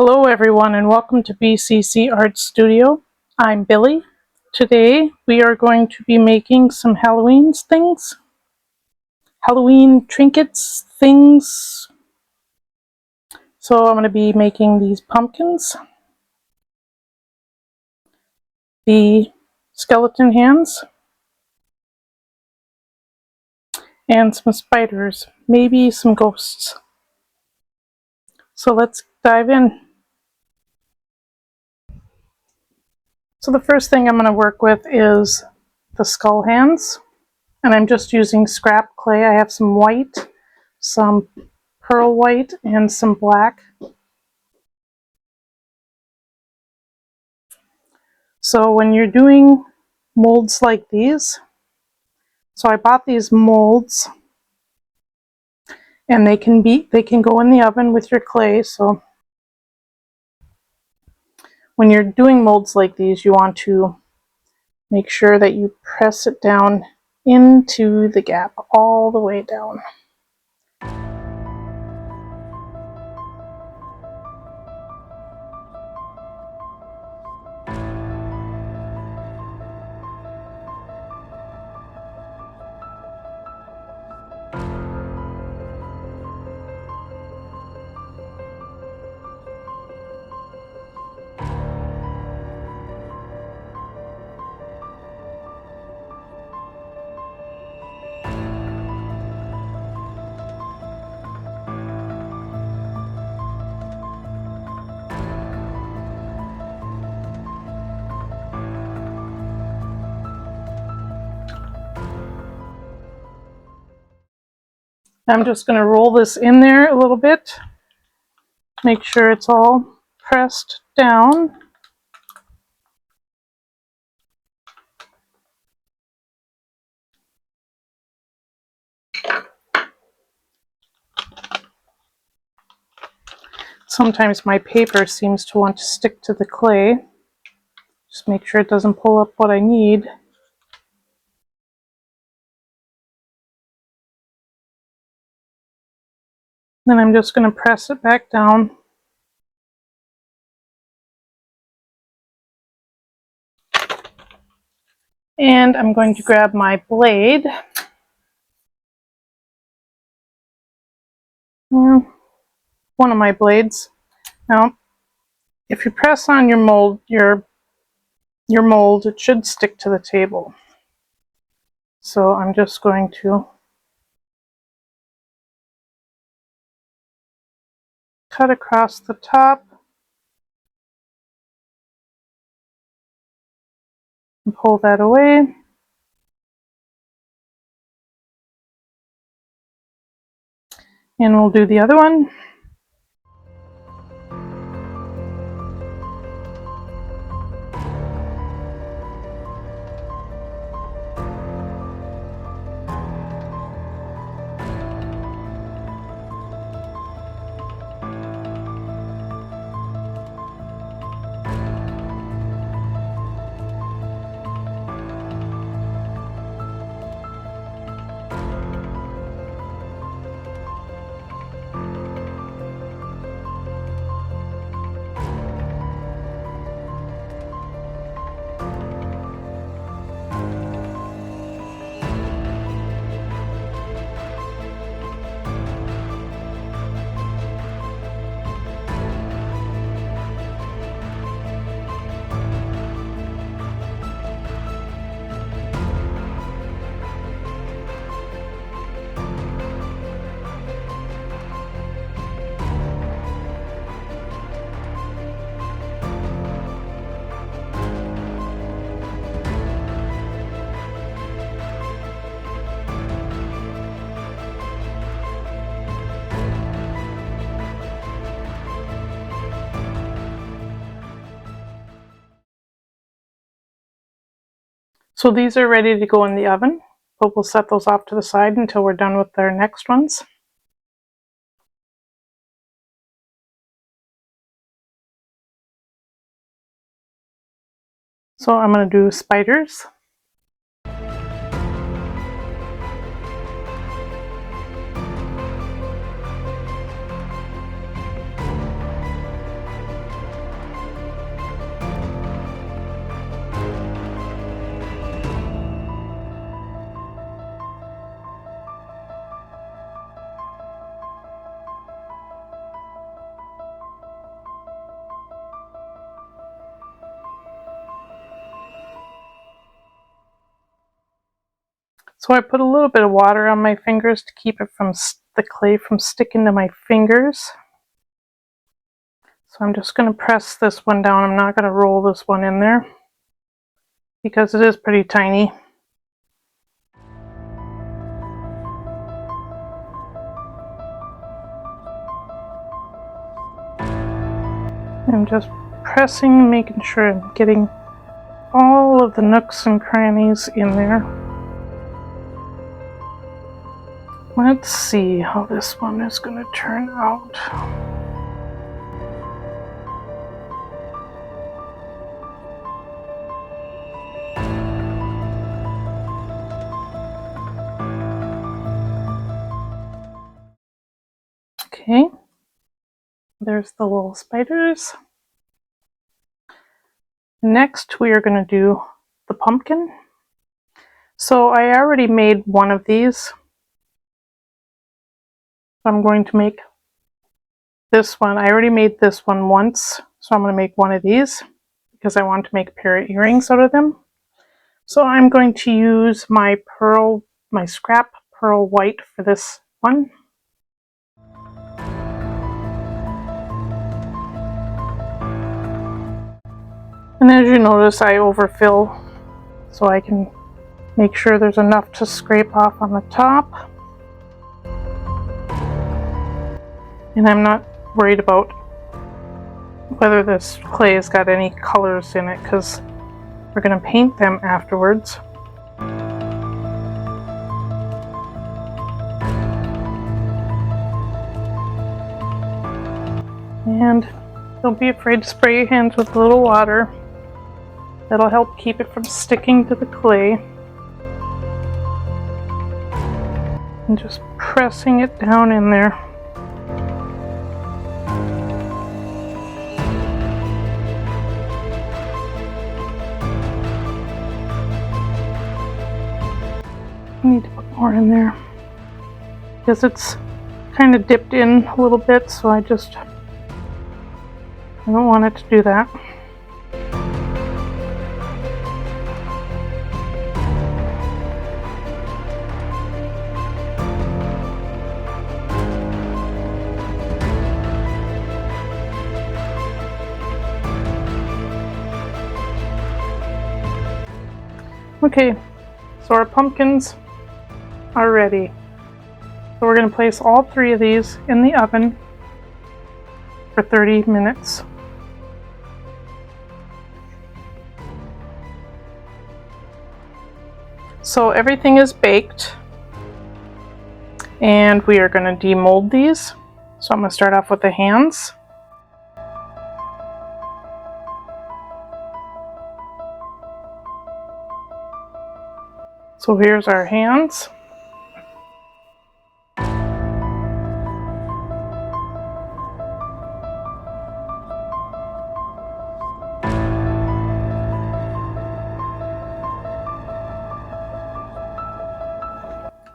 Hello everyone and welcome to BCCArts Studio. I'm Billy. Today we are going to be making some Halloween things. Halloween trinkets things. So I'm going to be making these pumpkins, the skeleton hands, and some spiders, maybe some ghosts. So let's dive in. So the first thing I'm going to work with is the skull hands, and I'm just using scrap clay. I have some white, some pearl white, and some black. So when you're doing molds like these, so I bought these molds, and they can go in the oven with your clay. So when you're doing molds like these, you want to make sure that you press it down into the gap all the way down. I'm just going to roll this in there a little bit, make sure it's all pressed down. Sometimes my paper seems to want to stick to the clay. Just make sure it doesn't pull up what I need. Then I'm just going to press it back down. And I'm going to grab my blade. One of my blades. Now, if you press on your mold, your mold, it should stick to the table. So I'm just going to cut across the top and pull that away. And we'll do the other one. So these are ready to go in the oven, but we'll set those off to the side until we're done with our next ones. So I'm going to do spiders. So I put a little bit of water on my fingers to keep it from the clay from sticking to my fingers. So I'm just going to press this one down. I'm not going to roll this one in there because it is pretty tiny. I'm just pressing, making sure I'm getting all of the nooks and crannies in there. Let's see how this one is going to turn out. Okay, there's the little spiders. Next, we are going to do the pumpkin. So I already made one of these. I'm going to make this one. I already made this one once, so I'm going to make one of these because I want to make a pair of earrings out of them. So I'm going to use my scrap pearl white for this one. And as you notice, I overfill so I can make sure there's enough to scrape off on the top. And I'm not worried about whether this clay has got any colors in it because we're going to paint them afterwards. And don't be afraid to spray your hands with a little water. That'll help keep it from sticking to the clay. And just pressing it down in there. I need to put more in there because it's kind of dipped in a little bit, so I don't want it to do that. Okay, so our pumpkins are ready. So we're going to place all 3 of these in the oven for 30 minutes. So everything is baked and we are going to demold these. So I'm going to start off with the hands. So here's our hands.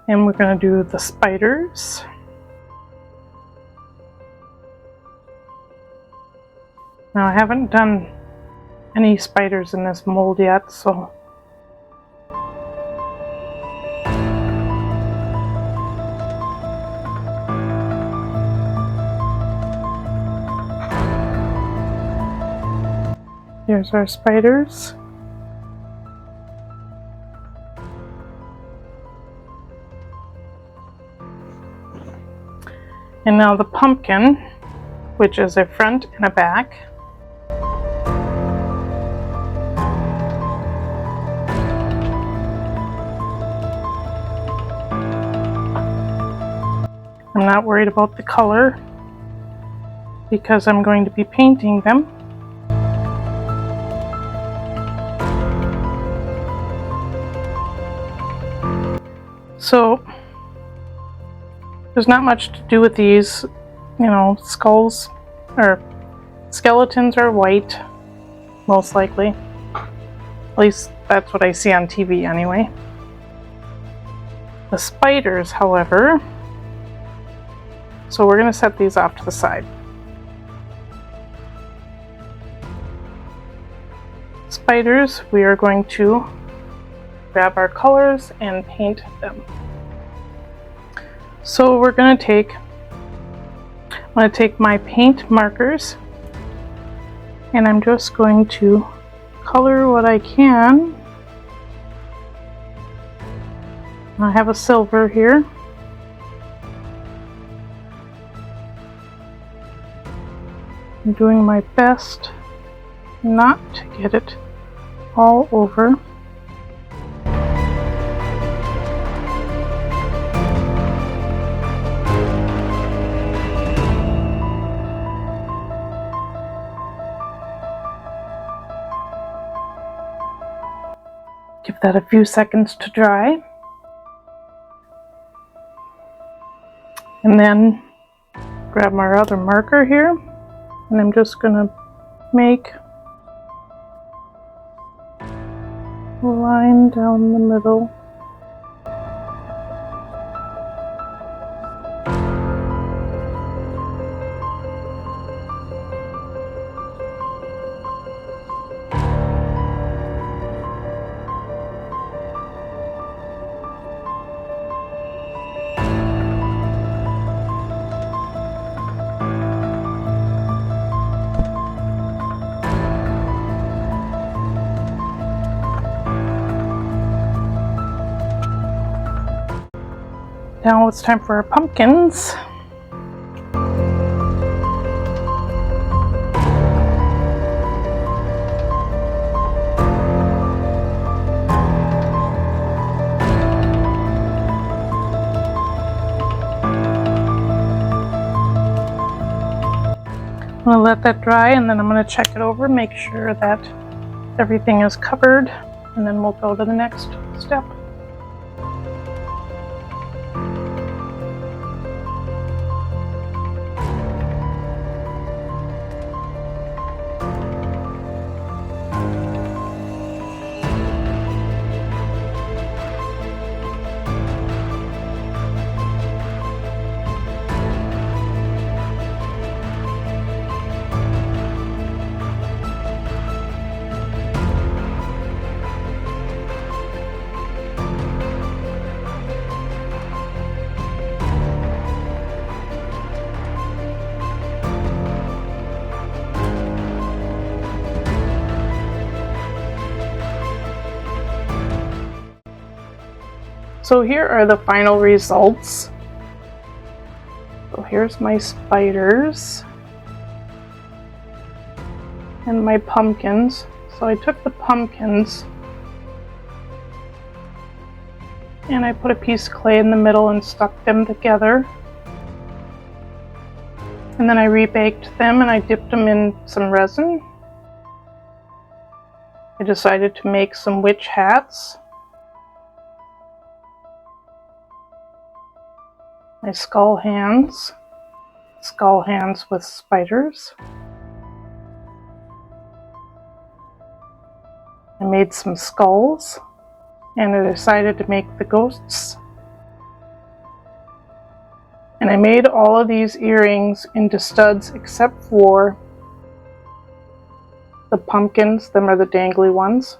And we're going to do the spiders. Now I haven't done any spiders in this mold yet, so here's our spiders. And now the pumpkin, which is a front and a back. I'm not worried about the color because I'm going to be painting them. So there's not much to do with these, you know, skulls or skeletons are white, most likely. At least that's what I see on TV anyway. The spiders, however, so we're going to set these off to the side. Spiders, we are going to grab our colors and paint them. So I'm going to take my paint markers, and I'm just going to color what I can. I have a silver here. I'm doing my best not to get it all over. Give that a few seconds to dry. And then grab my other marker here, and I'm just going to make a line down the middle. Now it's time for our pumpkins. I'm going to let that dry, and then I'm going to check it over, make sure that everything is covered, and then we'll go to the next step. So here are the final results. So here's my spiders and my pumpkins. So I took the pumpkins and I put a piece of clay in the middle and stuck them together. And then I rebaked them and I dipped them in some resin. I decided to make some witch hats. My skull hands with spiders. I made some skulls, and I decided to make the ghosts. And I made all of these earrings into studs except for the pumpkins. Them are the dangly ones.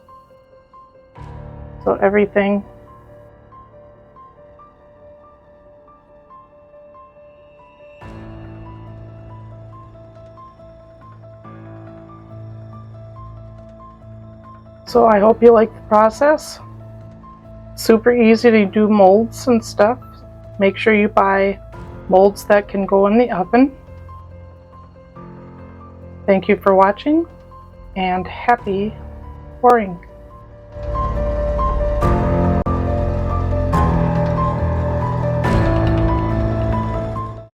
So everything So I hope you like the process. Super easy to do molds and stuff. Make sure you buy molds that can go in the oven. Thank you for watching, and happy pouring.